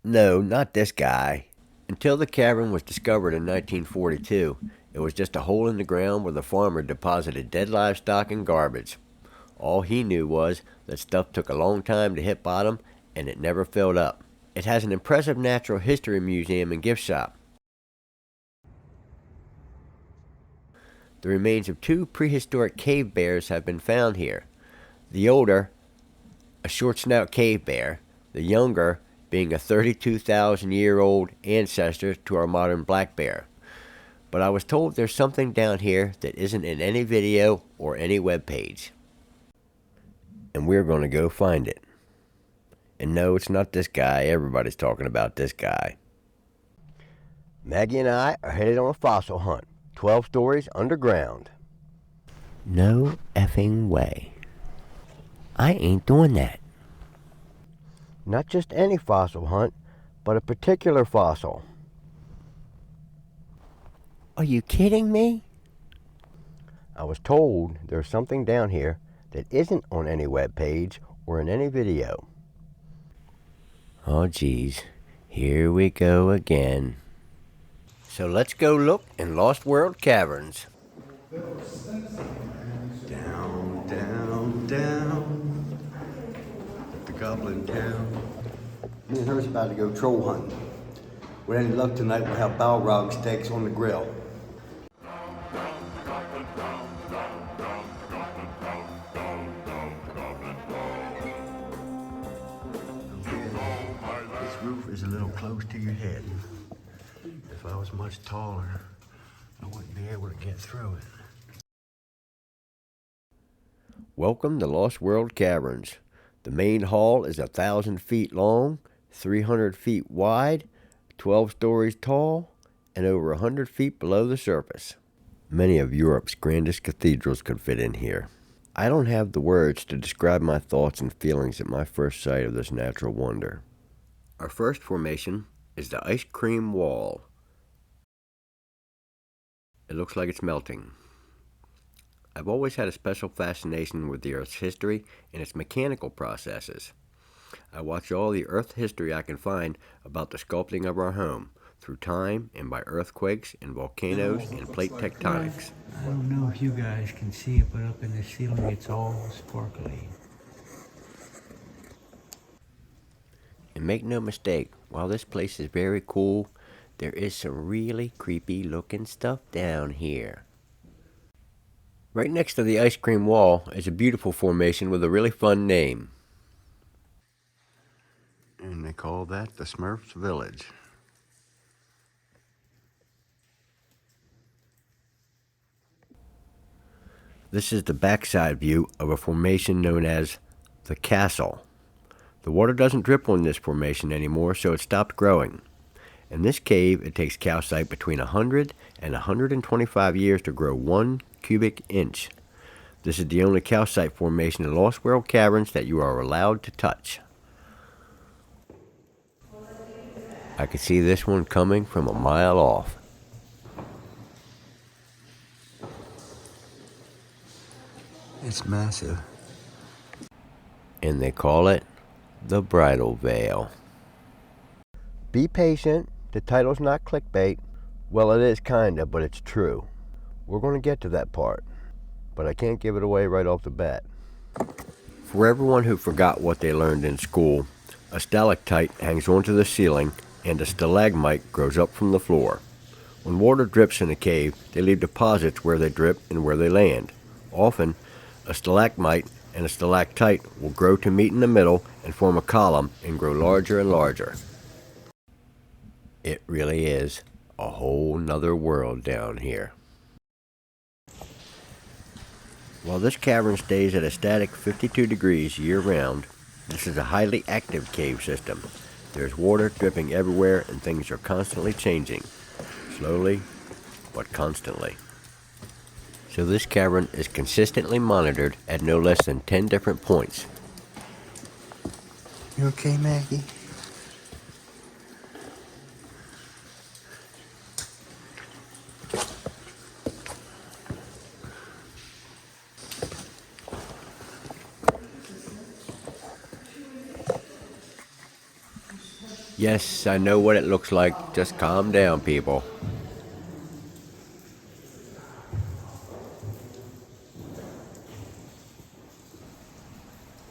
No, not this guy. Until the cavern was discovered in 1942, it was just a hole in the ground where the farmer deposited dead livestock and garbage. All he knew was that stuff took a long time to hit bottom and it never filled up. It has an impressive natural history museum and gift shop. The remains of two prehistoric cave bears have been found here. The older, a short snout cave bear, the younger being a 32,000-year-old ancestor to our modern black bear. But I was told there's something down here that isn't in any video or any web page. And we're going to go find it. And no, it's not this guy. Everybody's talking about this guy. Maggie and I are headed on a fossil hunt. 12 stories underground. No effing way. I ain't doing that. Not just any fossil hunt, but a particular fossil. Are you kidding me? I was told there's something down here that isn't on any web page or in any video. Oh geez, here we go again. So let's go look in Lost World Caverns. Down, down, down. The Goblin Town. Me and her's about to go troll hunting. With any luck tonight, we'll have Balrog steaks on the grill. This roof is a little close to your head. If I was much taller, I wouldn't be able to get through it. Welcome to Lost World Caverns. The main hall is 1,000 feet long, 300 feet wide, 12 stories tall, and over 100 feet below the surface. Many of Europe's grandest cathedrals could fit in here. I don't have the words to describe my thoughts and feelings at my first sight of this natural wonder. Our first formation is the ice cream wall. It looks like it's melting. I've always had a special fascination with the Earth's history and its mechanical processes. I watch all the Earth history I can find about the sculpting of our home, through time and by earthquakes and volcanoes and plate tectonics. I don't know if you guys can see it, but up in the ceiling it's all sparkly. And make no mistake, while this place is very cool, there is some really creepy looking stuff down here. Right next to the ice cream wall is a beautiful formation with a really fun name. And they call that the Smurfs Village. This is the backside view of a formation known as the Castle. The water doesn't drip on this formation anymore, so it stopped growing. In this cave, it takes calcite between 100 and 125 years to grow 1 cubic inch. This is the only calcite formation in Lost World Caverns that you are allowed to touch. I could see this one coming from a mile off. It's massive. And they call it the Bridal Veil. Be patient. The title's not clickbait. Well, it is kinda, but it's true. We're going to get to that part, but I can't give it away right off the bat. For everyone who forgot what they learned in school, a stalactite hangs onto the ceiling and a stalagmite grows up from the floor. When water drips in a cave, they leave deposits where they drip and where they land. Often, a stalagmite and a stalactite will grow to meet in the middle and form a column and grow larger and larger. It really is a whole nother world down here. While this cavern stays at a static 52 degrees year-round, this is a highly active cave system. There's water dripping everywhere and things are constantly changing. Slowly, but constantly. So this cavern is consistently monitored at no less than 10 different points. You okay, Maggie? Yes, I know what it looks like. Just calm down, people.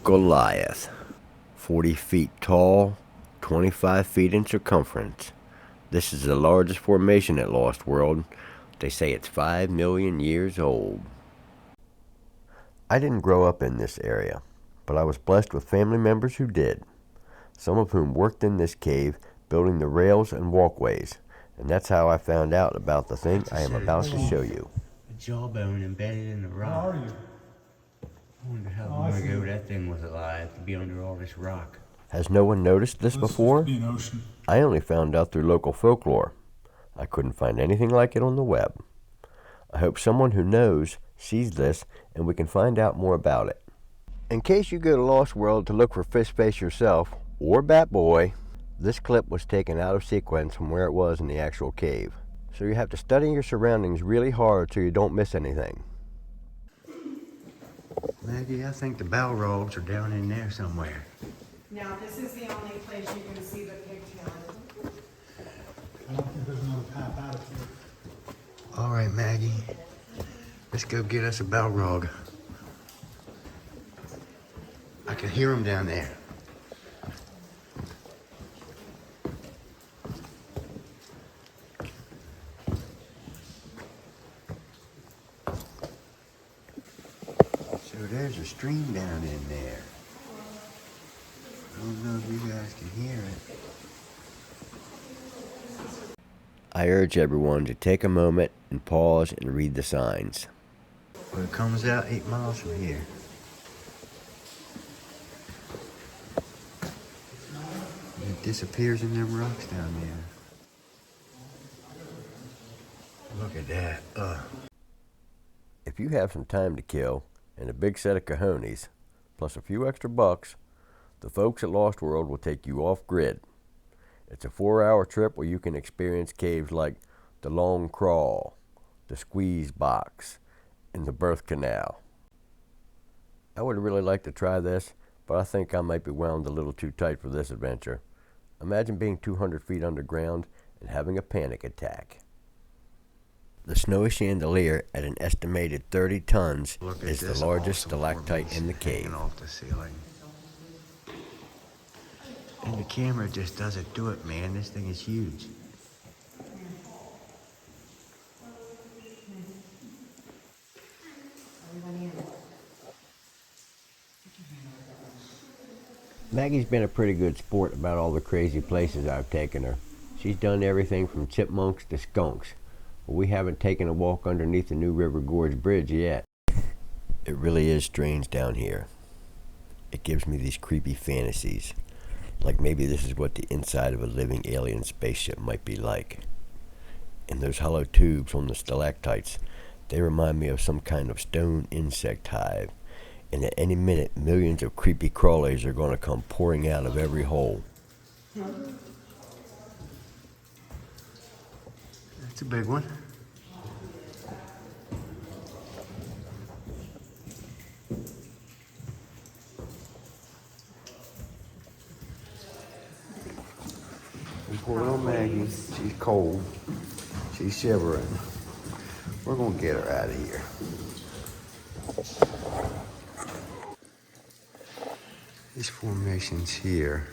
Goliath. 40 feet tall, 25 feet in circumference. This is the largest formation at Lost World. They say it's 5 million years old. I didn't grow up in this area, but I was blessed with family members who did, some of whom worked in this cave building the rails and walkways, and that's how I found out about the thing I am about to show you. A jawbone embedded in the rock. How are you? I wonder how Oh, long I see. ago that thing was alive to be under all this rock. Has no one noticed this before? Be an ocean. I only found out through local folklore. I couldn't find anything like it on the web. I hope someone who knows sees this and we can find out more about it. In case you go to Lost World to look for Fish Face yourself, or Bat Boy, this clip was taken out of sequence from where it was in the actual cave. So you have to study your surroundings really hard so you don't miss anything. Maggie, I think the Balrogs are down in there somewhere. Now, this is the only place you can see the pigtail. I don't think there's another path out of here. All right, Maggie. Let's go get us a Balrog. I can hear them down there. So there's a stream down in there. I don't know if you guys can hear it. I urge everyone to take a moment and pause and read the signs. Well, it comes out 8 miles from here. It disappears in them rocks down there. Look at that. If you have some time to kill and a big set of cojones, plus a few extra bucks, the folks at Lost World will take you off grid. It's a 4-hour trip where you can experience caves like the Long Crawl, the Squeeze Box, and the Birth Canal. I would really like to try this, but I think I might be wound a little too tight for this adventure. Imagine being 200 feet underground and having a panic attack. The snowy chandelier at an estimated 30 tons Look at is this the largest awesome stalactite in the formation cave. hanging off the ceiling. And the camera just doesn't do it, man. This thing is huge. Maggie's been a pretty good sport about all the crazy places I've taken her. She's done everything from chipmunks to skunks, but we haven't taken a walk underneath the New River Gorge Bridge yet. It really is strange down here. It gives me these creepy fantasies, like maybe this is what the inside of a living alien spaceship might be like. And those hollow tubes on the stalactites, they remind me of some kind of stone insect hive. And at any minute, millions of creepy crawlies are going to come pouring out of every hole. That's a big one. Poor little Maggie, she's cold. She's shivering. We're gonna get her out of here. These formations here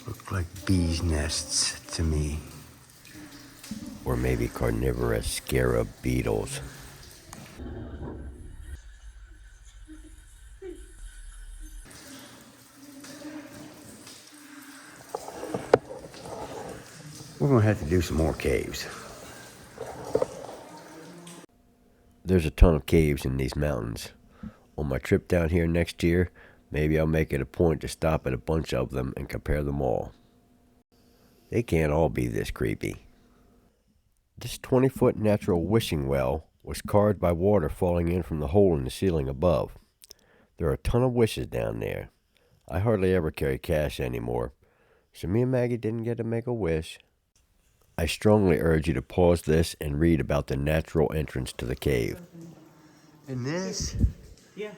look like bees' nests to me. Or maybe carnivorous scarab beetles. We're gonna have to do some more caves. There's a ton of caves in these mountains. On my trip down here next year, maybe I'll make it a point to stop at a bunch of them and compare them all. They can't all be this creepy. This 20-foot natural wishing well was carved by water falling in from the hole in the ceiling above. There are a ton of wishes down there. I hardly ever carry cash anymore, so me and Maggie didn't get to make a wish. I strongly urge you to pause this and read about the natural entrance to the cave. And this Yeah.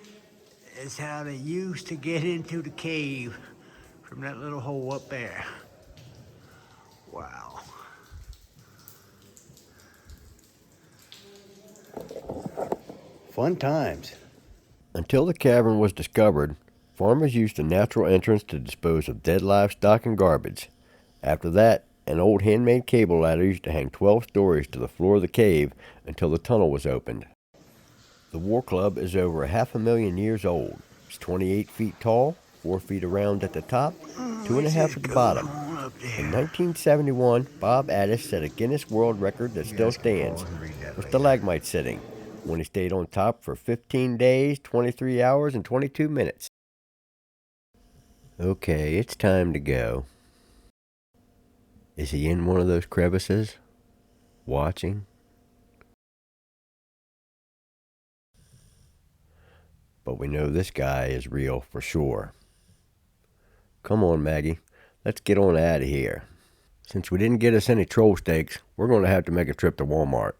is how they used to get into the cave from that little hole up there. Wow. Fun times. Until the cavern was discovered, farmers used a natural entrance to dispose of dead livestock and garbage. After that, an old handmade cable ladder used to hang 12 stories to the floor of the cave until the tunnel was opened. The War Club is over 500,000 years old. It's 28 feet tall, 4 feet around at the top, 2.5 at the bottom. In 1971, Bob Addis set a Guinness World Record that still stands for stalagmite sitting, when he stayed on top for 15 days, 23 hours, and 22 minutes. Okay, it's time to go. Is he in one of those crevices? Watching? But we know this guy is real for sure. Come on, Maggie. Let's get on out of here. Since we didn't get us any troll steaks, we're going to have to make a trip to Walmart.